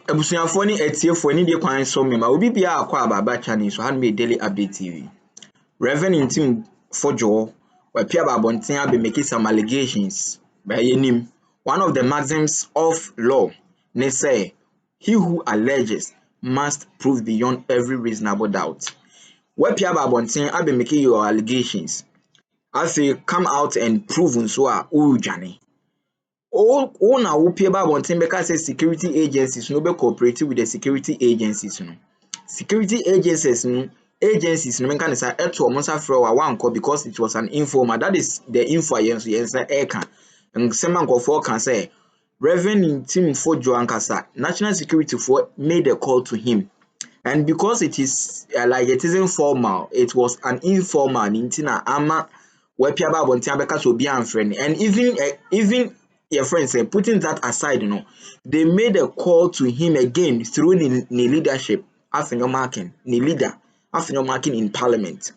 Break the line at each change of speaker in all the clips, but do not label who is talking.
Ebusuafo ni etiefo ni de kwan so mema obi bia akwa ababa channel so han me daily update TV. Reverend Ntim Fordjour wapia babonten abe make some allegations by Ntim. One of the maxims of law ne say he who alleges must prove beyond every reasonable doubt. Wapia babonten abe make your allegations. I say come out and prove so a ujane. All now wopie ba wonten beka say security agencies no be cooperative with the security agencies no. Security agencies no menka ne say eto omo sa frɛ wa wanko because it was an informal. That is the info yenso eka. Nsema nkofo kan say Reverend Ntim Fordjour ankasa national security for made a call to him. And because it is like it isn't formal, it was an informal ntina ama wapia ba wonten beka so bi amfrɛ. And even your friends say putting that aside, they made a call to him again through the leadership after marking the leader after marking in parliament.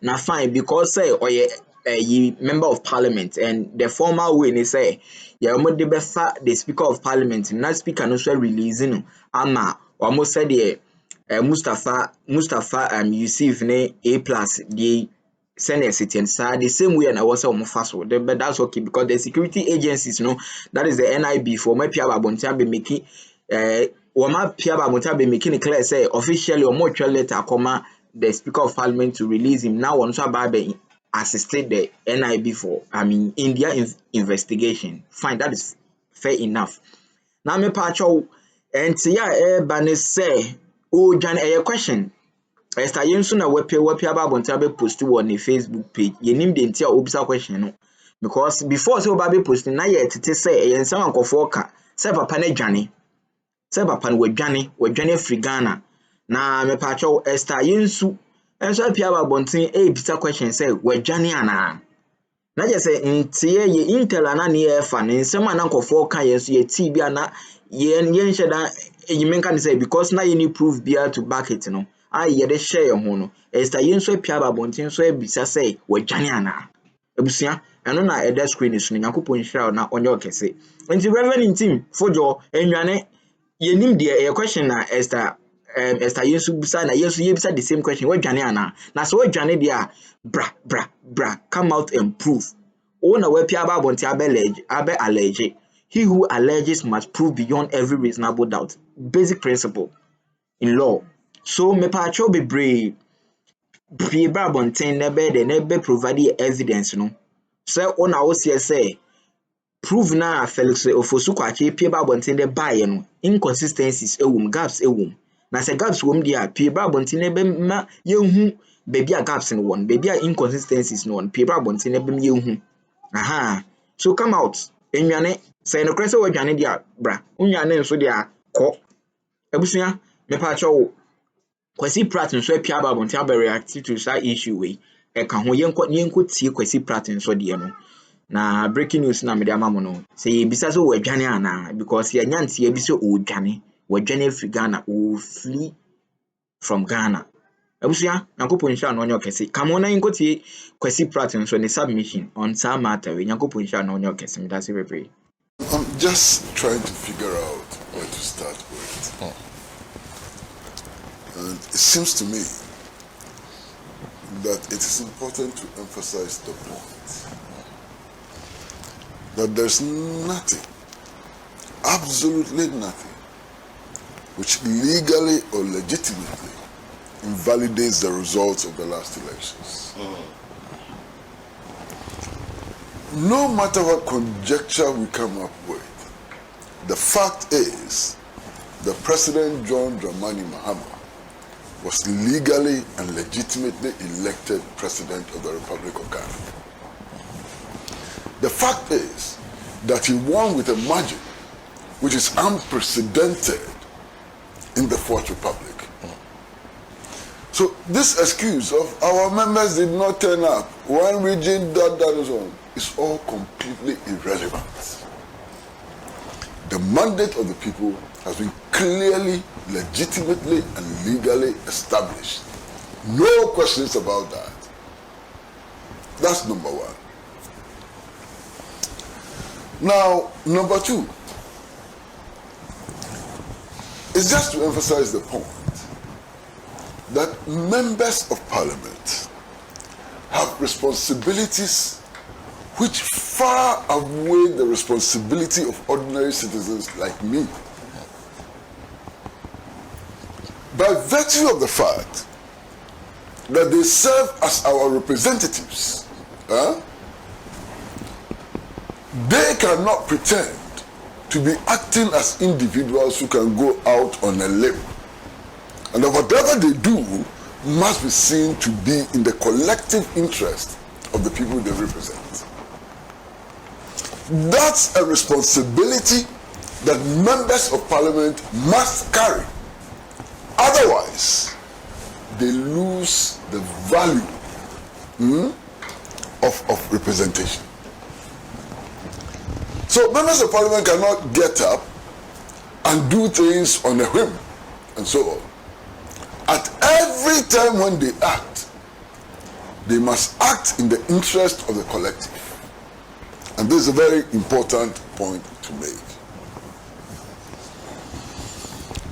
Now fine, because say or a member of parliament and the formal way they say the speaker of parliament not speaker no so releasing ama almost said the Mustafa Yusuf ne A+ the senior citizen side the same way and I was on fast, but that's okay because the security agencies that is the NIB for my Pia Babontia be making Wama Pia Babontia be making it clear say officially or more letter Akroma the speaker of parliament to release him now on so assisted the NIB for India investigation. Fine, that is fair enough. Now me pacho and bane say jan a question. Esther Yensu na wapia babontia be post on the Facebook page. Yenim de ntia obisa question no. Because before so babe post na ye tete say yensa ankofo ka say papa na dwane. Say papa no wadwane free Ghana. Na me pacho Esther Yensu enso apia babontin ebisa question say wadwane ana. Na je say ntie ye intel ana ne ye fa ne nsema na ankofo ka yenso ye ti bia na ye nheda eyimenka ne say because na ye ni proof bia to back it no. Ye de share ho no Esther Yensu apia babontin so ebisa say wadwane ana ebusua eno na eda screen so Nyankopon hira na onye okese nti Reverend Ntim Fordjour enwane yenim de question na Esther Yensu bisa na Yesu ye bisa the same question wadwane ana na so wadwane de a bra come out and prove o na wapia babontin abe allege he who alleges must prove beyond every reasonable doubt, basic principle in law. So me pacho be brave babonten nebe provide evidence no say ona wo say prove na Fekix ofosu Kwakye pie babonten de baye no inconsistencies gaps na say gaps wom dia pie babonten nebe ma yehu baby a gaps in one baby a inconsistencies no one pie babonten nebe yehu aha so come out enwane say no krese wadwane dia bra unwane nso dia ko ebusua me pacho Kesi Pratt so apia babontia be react to that issue we e ka ho yenko tie Kesi Pratt so de no na breaking news na me de amamo no say bisa so wadwane ana because ya nyantie bi so wadwane free Ghana o flee from Ghana abusia Nyankopon hia no onye okese come on yenko tie Kesi Pratt so ne submission on some matter we Nyankopon hia no onye okese me da se bebre.
I'm just trying to figure out where to start with. And it seems to me that it is important to emphasize the point that there's nothing, absolutely nothing, which legally or legitimately invalidates the results of the last elections. No matter what conjecture we come up with, the fact is the President John Dramani Mahama was legally and legitimately elected President of the Republic of Ghana. The fact is that he won with a margin which is unprecedented in the Fourth Republic. So this excuse of our members did not turn up, one region, that and so on, is all completely irrelevant. The mandate of the people has been clearly, legitimately, and legally established. No questions about that. That's number one. Now, number two, it's just to emphasize the point that members of parliament have responsibilities which far outweigh the responsibility of ordinary citizens like me. By virtue of the fact that they serve as our representatives, they cannot pretend to be acting as individuals who can go out on a limb. And that whatever they do must be seen to be in the collective interest of the people they represent. That's a responsibility that members of parliament must carry. Otherwise, they lose the value of representation. So members of parliament cannot get up and do things on a whim and so on. At every time when they act, they must act in the interest of the collective. And this is a very important point to make.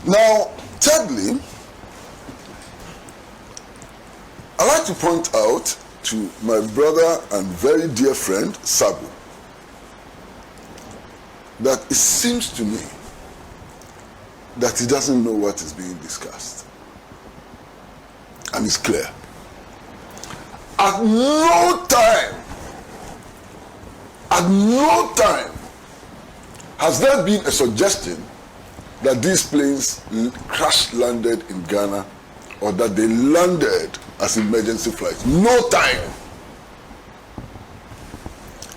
Now, thirdly, I'd like to point out to my brother and very dear friend, Sabu, that it seems to me that he doesn't know what is being discussed. And it's clear. At no time has there been a suggestion that these planes crash landed in Ghana or that they landed as emergency flights. No time.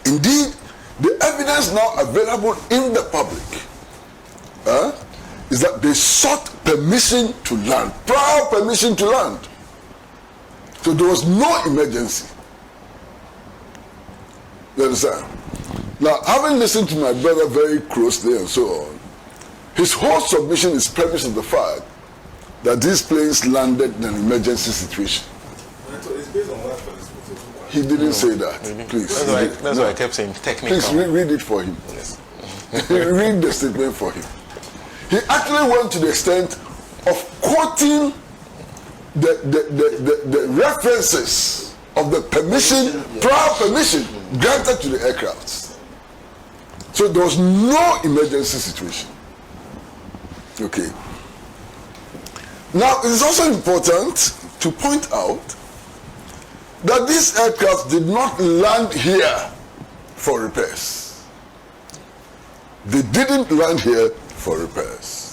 Indeed, the evidence now available in the public is that they sought permission to land, prior permission to land. So there was no emergency. You understand? Now, having listened to my brother very closely and so on, his whole submission is premised on the fact that these planes landed in an emergency situation.
It's based on what?
He didn't say that.
Really?
Please.
That's why I kept saying technical.
Please read it for him.
Yes.
Read the statement for him. He actually went to the extent of quoting the references of the permission, prior permission granted to the aircrafts. So there was no emergency situation. Okay. Now, it is also important to point out that these aircraft did not land here for repairs. They didn't land here for repairs.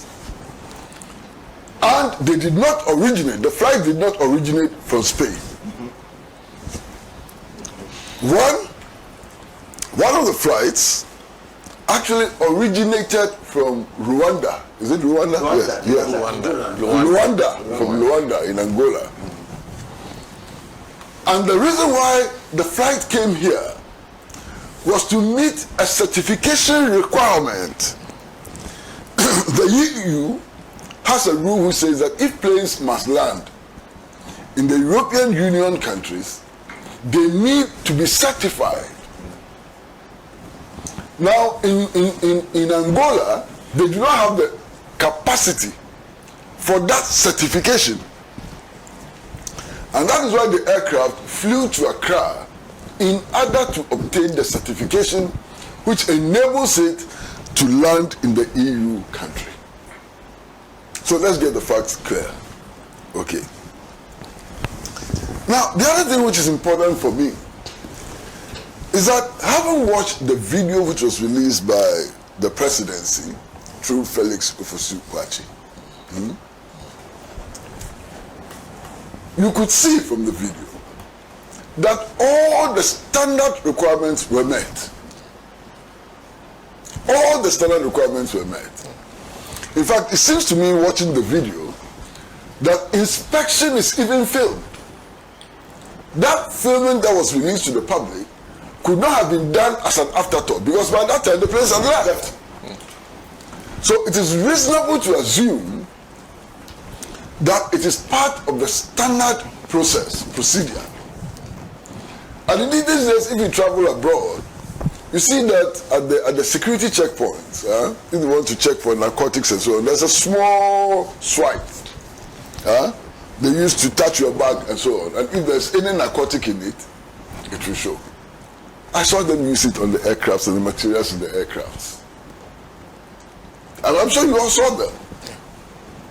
And they did not originate, the flight did not originate from Spain. One of the flights actually originated from Rwanda. Is it Rwanda?
Rwanda.
Yes. Rwanda. From Luanda in Angola. And the reason why the flight came here was to meet a certification requirement. The EU has a rule which says that if planes must land in the European Union countries, they need to be certified. Now, in Angola, they do not have the capacity for that certification. And that is why the aircraft flew to Accra in order to obtain the certification which enables it to land in the EU country. So let's get the facts clear. Okay. Now, the other thing which is important for me is that having watched the video which was released by the presidency through Fekix Kwakye, you could see from the video that all the standard requirements were met. All the standard requirements were met. In fact, it seems to me watching the video that inspection is even filmed. That filming that was released to the public could not have been done as an afterthought because by that time the planes had left. So it is reasonable to assume that it is part of the standard procedure. And indeed these days, if you travel abroad, you see that at the security checkpoints, if you want to check for narcotics and so on, there's a small swipe. They used to touch your bag and so on. And if there's any narcotic in it, it will show. I saw them use it on the aircrafts and the materials in the aircrafts. And I'm sure you all saw them.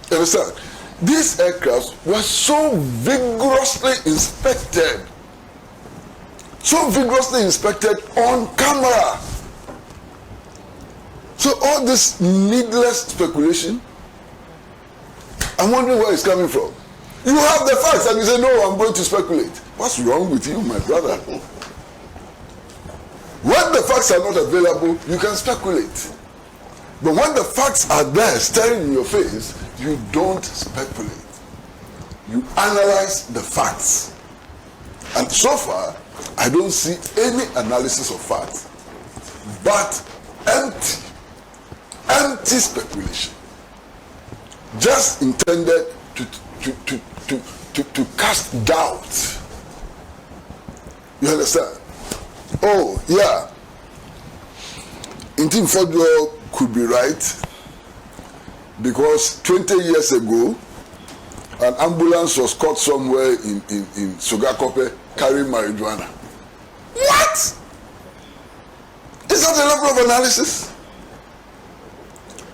You understand? These aircrafts were so vigorously inspected. So vigorously inspected on camera. So all this needless speculation, I'm wondering where it's coming from. You have the facts and you say, no, I'm going to speculate. What's wrong with you, my brother? When the facts are not available, you can speculate. But when the facts are there, staring in your face, you don't speculate. You analyze the facts. And so far, I don't see any analysis of facts, but empty speculation. Just intended to cast doubt. You understand? Oh, yeah. Ntim Fordjour could be right, because 20 years ago, an ambulance was caught somewhere in Sogakope carrying marijuana. What? Is that a level of analysis?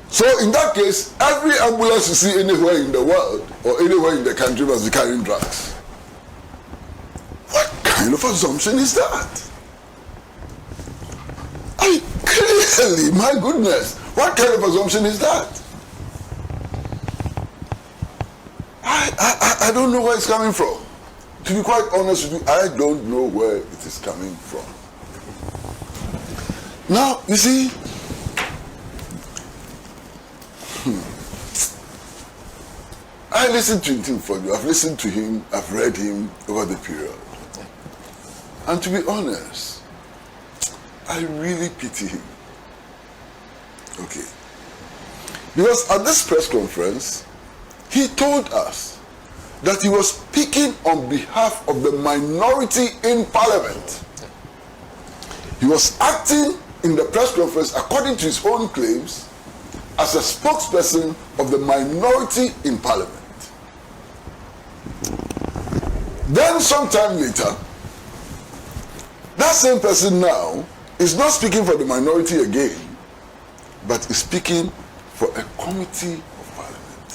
So in that case, every ambulance you see anywhere in the world or anywhere in the country must be carrying drugs. What kind of assumption is that? Clearly, my goodness, what kind of assumption is that? I don't know where it's coming from. To be quite honest with you, I don't know where it is coming from. Now, you see, I listened to Ntim Fordjour. I've listened to him, I've read him over the period. And to be honest, I really pity him. Okay. Because at this press conference, he told us that he was speaking on behalf of the minority in parliament. He was acting in the press conference, according to his own claims, as a spokesperson of the minority in parliament. Then sometime later, that same person now is not speaking for the minority again, but is speaking for a committee of parliament.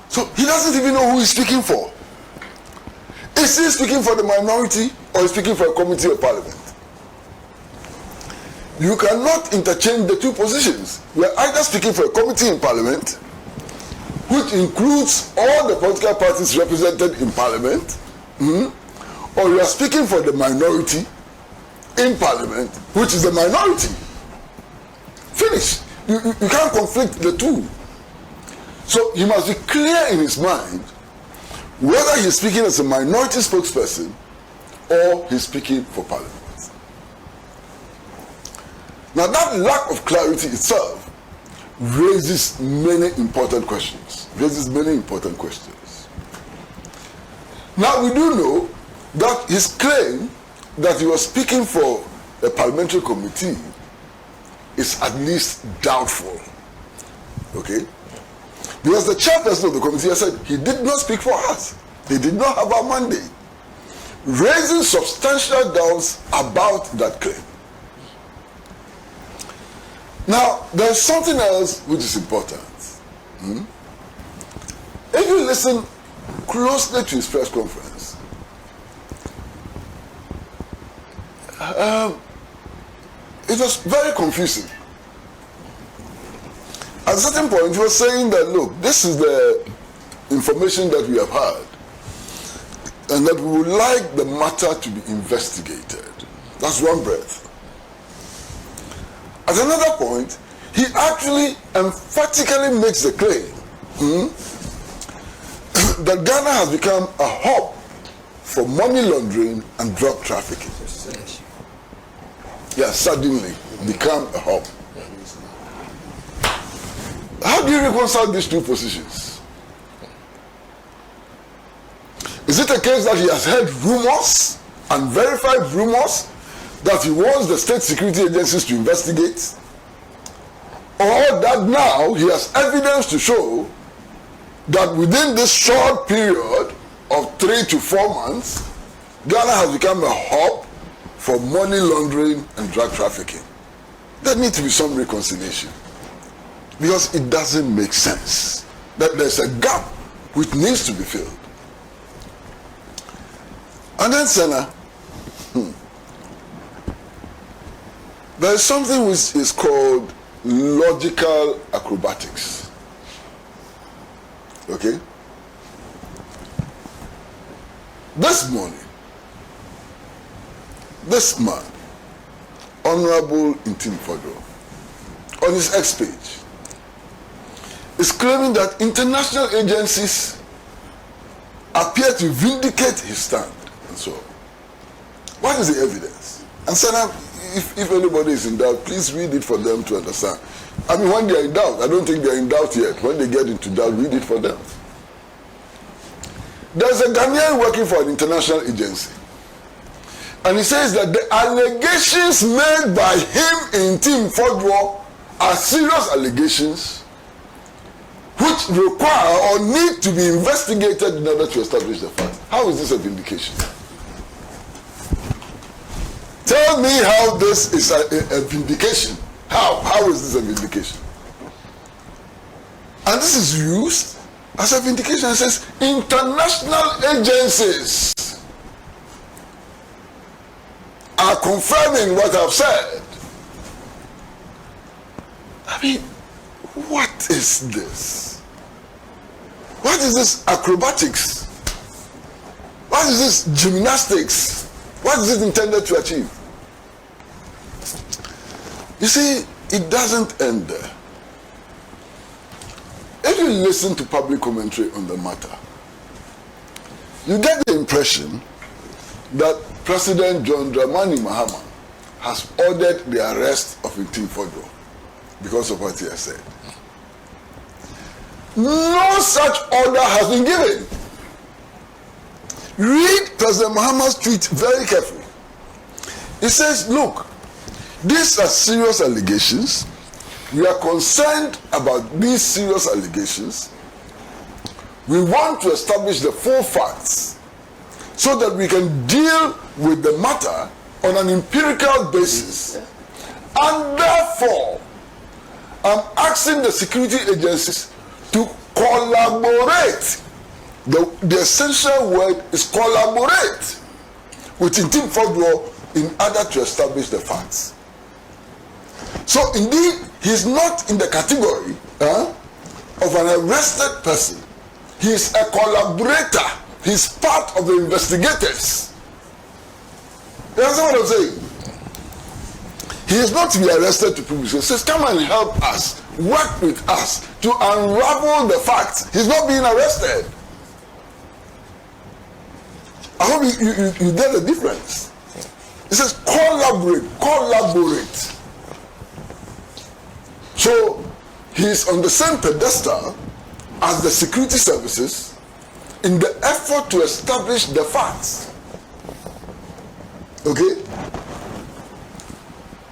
So he doesn't even know who he's speaking for. Is he speaking for the minority or is he speaking for a committee of parliament? You cannot interchange the two positions. You are either speaking for a committee in parliament, which includes all the political parties represented in parliament, or you are speaking for the minority in parliament, which is the minority. Finish. You can't conflict the two. So he must be clear in his mind whether he's speaking as a minority spokesperson or he's speaking for parliament. Now that lack of clarity itself raises many important questions. Now we do know that his claim that he was speaking for a parliamentary committee is at least doubtful. Okay? Because the chairperson of the committee has said he did not speak for us. He did not have our mandate. Raising substantial doubts about that claim. Now, there's something else which is important. If you listen closely to his press conference, it was very confusing. At a certain point, he was saying that, look, this is the information that we have had, and that we would like the matter to be investigated. That's one breath. At another point, he actually emphatically makes the claim that Ghana has become a hub for money laundering and drug trafficking. Yeah, suddenly become a hub. How do you reconcile these two positions? Is it a case that he has heard rumors unverified rumors that he wants the state security agencies to investigate, or that now he has evidence to show that within this short period of 3 to 4 months, Ghana has become a hub for money laundering and drug trafficking. There needs to be some reconciliation, because it doesn't make sense that there's a gap which needs to be filled. And then, Senna, there is something which is called logical acrobatics. Okay? This morning, this man, Honorable Ntim Fordjour, on his X page, is claiming that international agencies appear to vindicate his stand and so on. What is the evidence? And Senna, if anybody is in doubt, please read it for them to understand. I mean, when they are in doubt, I don't think they are in doubt yet. When they get into doubt, read it for them. There's a Ghanaian working for an international agency, and he says that the allegations made by him in Ntim Fordjour are serious allegations which require or need to be investigated in order to establish the fact. How is this a vindication? Tell me how this is a vindication. How is this a vindication? And this is used as a vindication. It says international agencies are confirming what I've said. I mean, what is this? What is this acrobatics? What is this gymnastics? What is it intended to achieve? You see, it doesn't end there. If you listen to public commentary on the matter, you get the impression that President John Dramani Mahama has ordered the arrest of Ntim Fordjour because of what he has said. No such order has been given. Read President Mahama's tweet very carefully. He says, look, these are serious allegations. We are concerned about these serious allegations. We want to establish the full facts so that we can deal with the matter on an empirical basis. And therefore, I'm asking the security agencies to collaborate. The essential word is collaborate with Ntim Fordjour in order to establish the facts. So indeed, he's not in the category of an arrested person. He is a collaborator. He's part of the investigators. You understand what I'm saying? He is not to be arrested to prove. He says, come and help us, work with us to unravel the facts. He's not being arrested. I hope you get the difference. It says collaborate. So he's on the same pedestal as the security services in the effort to establish the facts. Okay?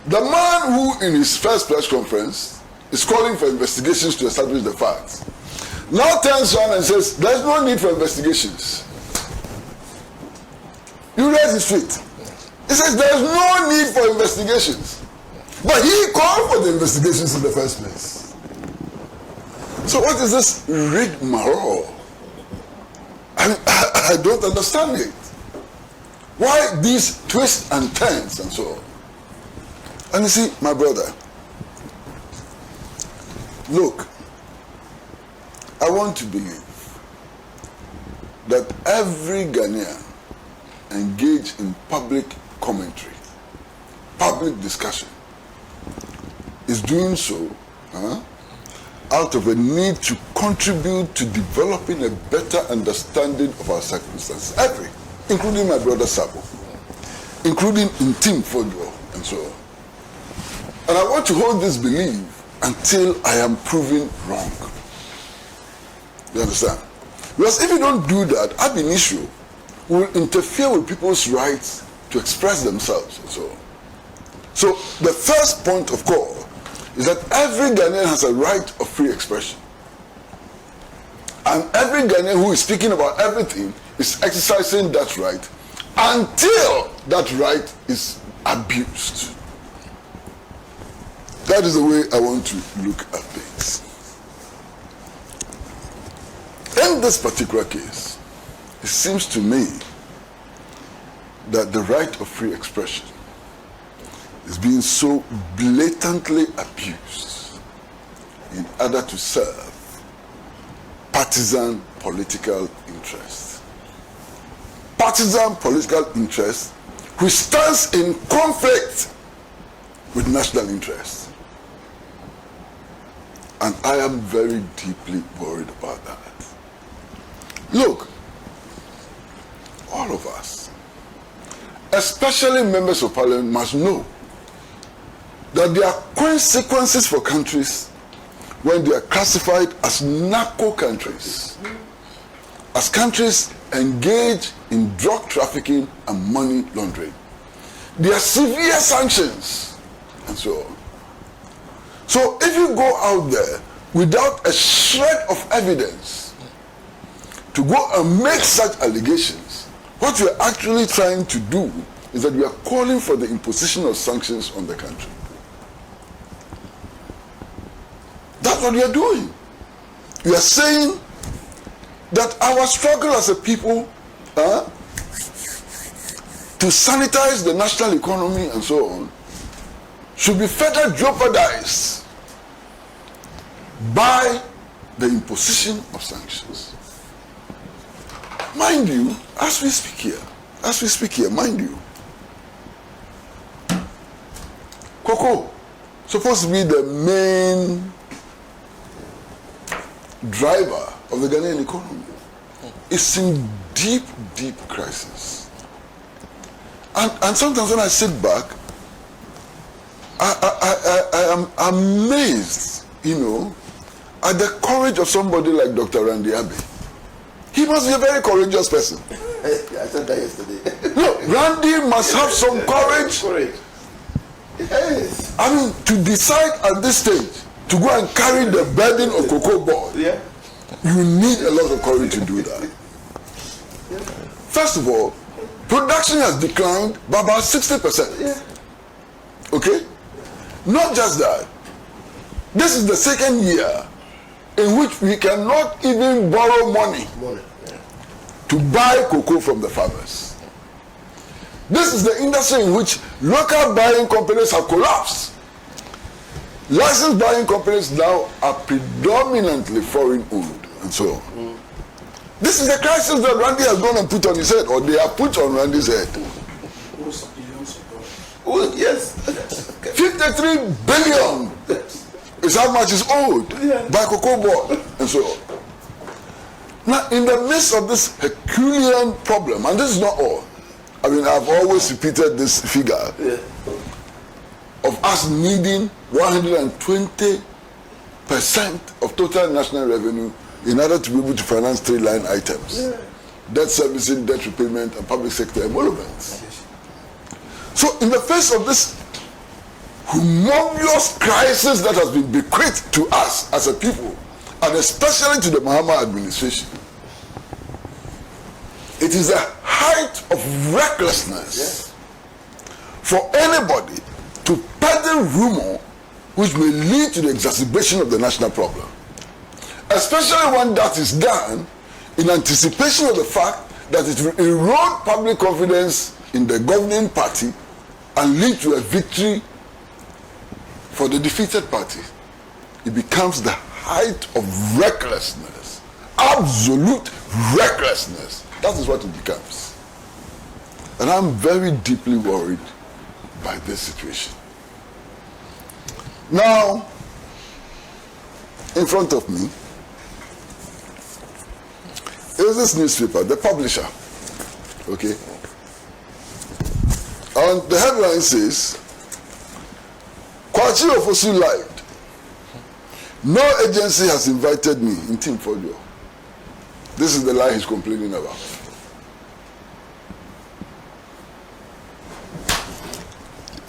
The man who in his first press conference is calling for investigations to establish the facts now turns around and says there's no need for investigations. You raise his tweet. He says there's no need for investigations. But he called for the investigations in the first place. So what is this rigmarole? I don't understand it. Why these twists and turns and so on? And you see, my brother, look, I want to believe that every Ghanaian engaged in public commentary, public discussion, is doing so out of a need to contribute to developing a better understanding of our circumstances. Every, including my brother Sabo, including Ntim Fordjour, and so on. And I want to hold this belief until I am proven wrong. You understand? Because if you don't do that, ab initio will interfere with people's rights to express themselves and so on. So the first point of call is that every Ghanaian has a right of free expression. And every Ghanaian who is speaking about everything is exercising that right until that right is abused. That is the way I want to look at things. In this particular case, it seems to me that the right of free expression is being so blatantly abused in order to serve partisan political interests. Partisan political interest which stands in conflict with national interests. And I am very deeply worried about that. Look, all of us, especially members of parliament, must know that there are consequences for countries when they are classified as narco countries, as countries engaged in drug trafficking and money laundering. There are severe sanctions and so on. So if you go out there without a shred of evidence to go and make such allegations, what we are actually trying to do is that we are calling for the imposition of sanctions on the country. That's what we are doing. We are saying that our struggle as a people to sanitize the national economy and so on should be further jeopardized by the imposition of sanctions. Mind you, as we speak here, mind you, cocoa, supposed to be the main driver of the Ghanaian economy, is in deep, deep crisis. And sometimes when I sit back, I am amazed, at the courage of somebody like Dr. Randy Abbey. He must be a very courageous person.
I said that yesterday.
No, Randy must have some courage.
Yes.
I mean, to decide at this stage to go and carry the burden of cocoa board,
Yeah.
you need a lot of courage to do that. First of all, production has declined by about 60%.
Yeah.
Okay? Not just that. This is the second year in which we cannot even borrow money to buy cocoa from the farmers. This is the industry in which local buying companies have collapsed. Licensed buying companies now are predominantly foreign owned and so on. This is the crisis that Randy has gone and put on his head, or they have put on Randy's head.
Oh, yes.
53 billion is how much is owed by cocoa board and so on. Now, in the midst of this Herculean problem, and this is not all, I mean, I've always repeated this figure of us needing 120% of total national revenue in order to be able to finance 3 line items: debt servicing, debt repayment, and public sector emoluments. So in the face of this humongous crisis that has been bequeathed to us as a people, and especially to the Mahama administration, it is the height of recklessness for anybody to peddle rumor which may lead to the exacerbation of the national problem, especially when that is done in anticipation of the fact that it will erode public confidence in the governing party and lead to a victory for the defeated party. It becomes the height of recklessness, absolute recklessness. That is what it becomes. And I'm very deeply worried by this situation. Now, in front of me is this newspaper, the publisher. Okay? And the headline says, Kwakye Ofosu lied. No agency has invited me, Ntim Fordjour. This is the lie he's complaining about.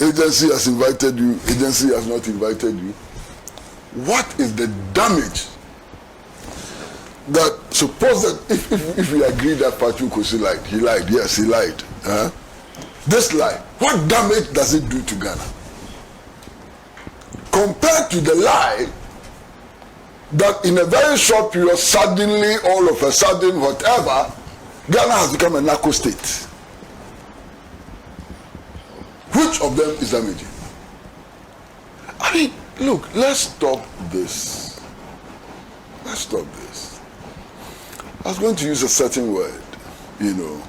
Agency has invited you, agency has not invited you. What is the damage that, suppose that if we agree that Patrick Kesi lied, he lied, yes, he lied. This lie, what damage does it do to Ghana? Compared to the lie that in a very short period, suddenly, all of a sudden, whatever, Ghana has become a narco state. Which of them is damaging? I mean, look, let's stop this. Let's stop this. I was going to use a certain word, you know.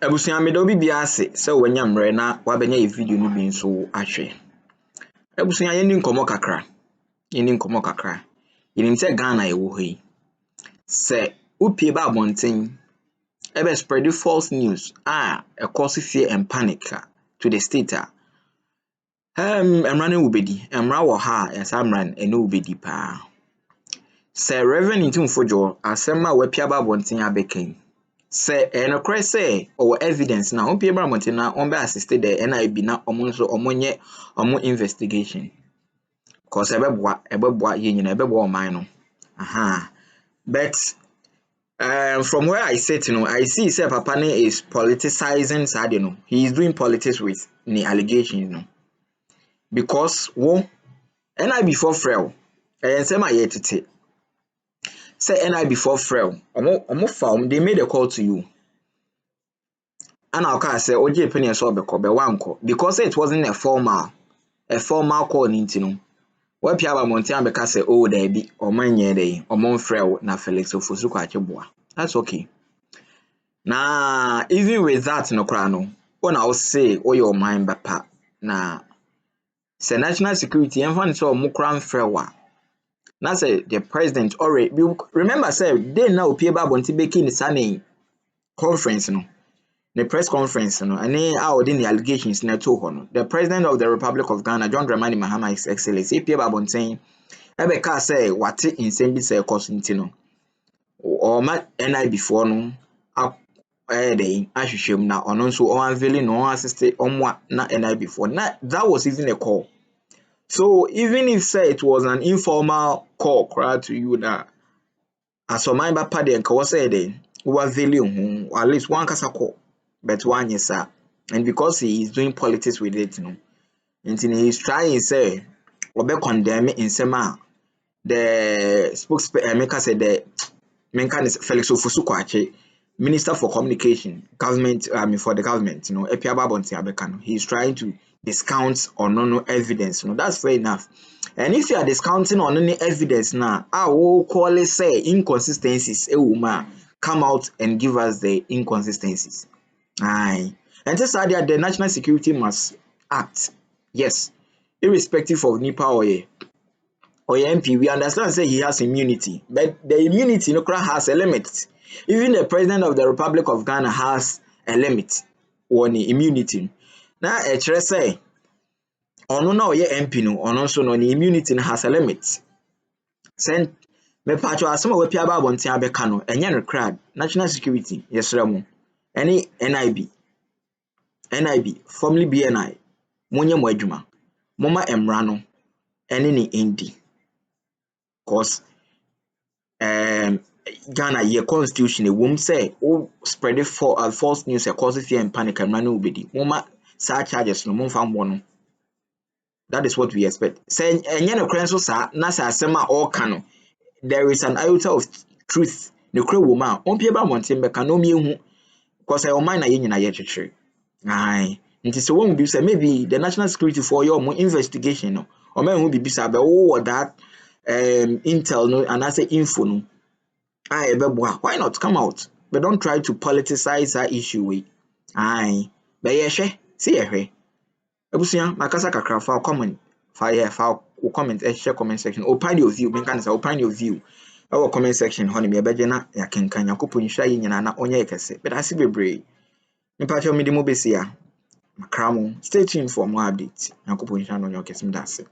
Abusia me do bibia ase se wanya mre na wabenya e video no bi nso ahwe. Abusia yeni nkomo kakra. Yenim se Ghana ewo hoyi. Se upie ba abonten ebe spread false news a cause fear and panic to the state emra ne ubedi emra wo ha yasa emra ene ubedi pa. Se Reverend Ntim Fordjour asema wapia ba abonten abeken. Say enokre say or evidence na on people monten na on be assisted the NIB na omo so omonye omo investigation cause ebeboa ye nyina ebeboa oman no but from where I sit, you know, I see say Papa ne is politicizing sad, you know. He is doing politics with the allegations, you know. Because NIB for frail and say my yetite say NIB for frail omo found they made a call to you. And I'll say, OJ opinion so because it wasn't a formal call Ntim. What Piaba Montian because say, oh, there be or manye day or Monfrel na Felix of Kwakye. That's okay. Now, even with that, no crano, when I'll say, oh, your mind, papa, na say national security and fun so Mukran Frewa. Now say the president already remember, say, they now Piaba Montibeki in the Sunday conference, no. The press conference, no, and within the allegations na to hono. The President of the Republic of Ghana, John Dramani Mahama, His Excellency, Pierre Babontain, Ebeka say what in same say cause Ntino. Or mat NI before no up day ashishim na on so unveiling no assisted on what na NI before. That was even a call. So even if say it was an informal call cry to you that as a member party and cause day was veiling at least one kasa call. But one yes, sir. And because he is doing politics with it, you know, and he's trying to say, or be condemn in Sema, the spokesperson said the Menkan is Felix Kwakye, Minister for Communication, government, for the government, you know, Epiaba Bonti Abekano. He's trying to discount on no evidence, you know, that's fair enough. And if you are discounting on any evidence now, I will call it say inconsistencies, a woman come out and give us the inconsistencies. Aye. And this idea the national security must act. Yes. Irrespective of Nipa or MP, we understand say he has immunity. But the immunity has a limit. Even the President of the Republic of Ghana has a limit on immunity. Now a say ono na oye MP no ono so no immunity has a limit. Send me patcho asema we pia ba bonten abeka no enye no crowd national security yesra mu any NIB, formerly BNI, Monye Mwejuma, Moma Emrano, any ni Indi. Cause Ghana ye constitution a womb say spread for false news a cause fear and panic and run ubedi. Moma sa charges no mum found one. That is what we expect. Say no crenso sa nasa sema all cano. There is an iota of truth. The crow woman, on Pieba Montembe canomi cause I mind na yen na ye. Aye. It is one be say maybe the national security for your investigation no or men who be bisa be that intel no and I say info no why not come out but don't try to politicize that issue way. Aye. But yeah see ehwe ebusia makasa kakra fa comment comment share comment section opine your view men can say opine your view our comment section honey me beje na ya kenkan yakopon hwa yi nyina na onye kese but asi bebre Nipacho midimo besia. Makramo. Stay tuned for more updates. Nakuponyesha no nyoke simdase.